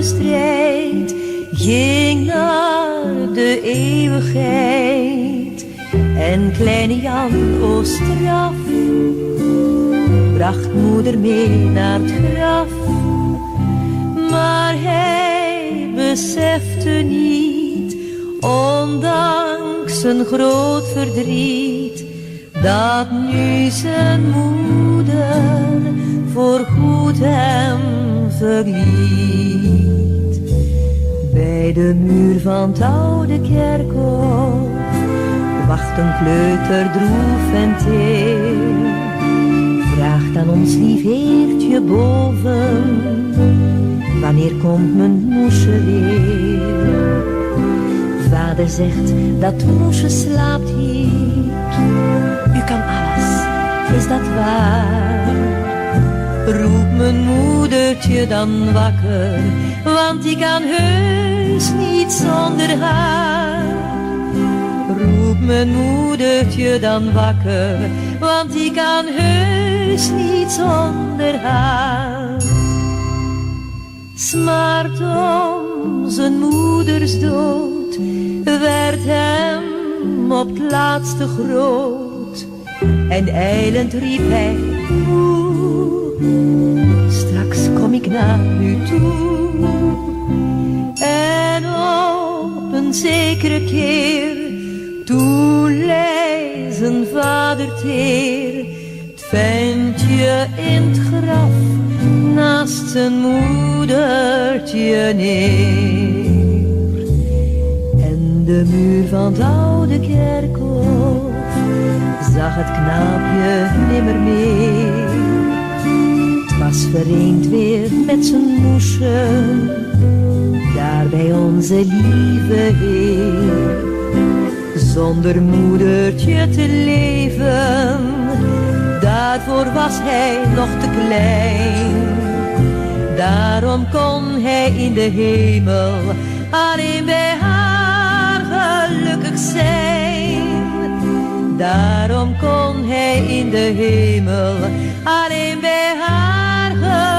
strijd ging naar de eeuwigheid. En kleine Jan o straf bracht moeder mee naar het graf. Maar hij besefte niet, ondanks zijn groot verdriet, dat nu zijn moeder voorgoed hem verliet. Bij de muur van het oude kerkhof wacht een kleuter droef en teer. Vraagt aan ons lief heertje boven, wanneer komt mijn moesje weer? Vader zegt dat moesje slaapt hier. U kan alles, is dat waar? Roep mijn moedertje dan wakker, want die kan heus niet zonder haar. Roep mijn moedertje dan wakker, want die kan heus niet zonder haar. Smart om zijn moeders dood werd hem op het laatste groot. En ijlend riep hij, straks kom ik naar u toe. En op een zekere keer, toen lei zijn vader teer, het ventje in het graf naast zijn moedertje neer. En de muur van het oude kerkhof zag het knaapje nimmer meer. Het was vereend weer met zijn moesje, daar bij onze lieve Heer. Zonder moedertje te leven, daarvoor was hij nog te klein. Daarom kon hij in de hemel alleen bij haar gelukkig zijn. Daarom kon hij in de hemel alleen bij haar gelukkig zijn.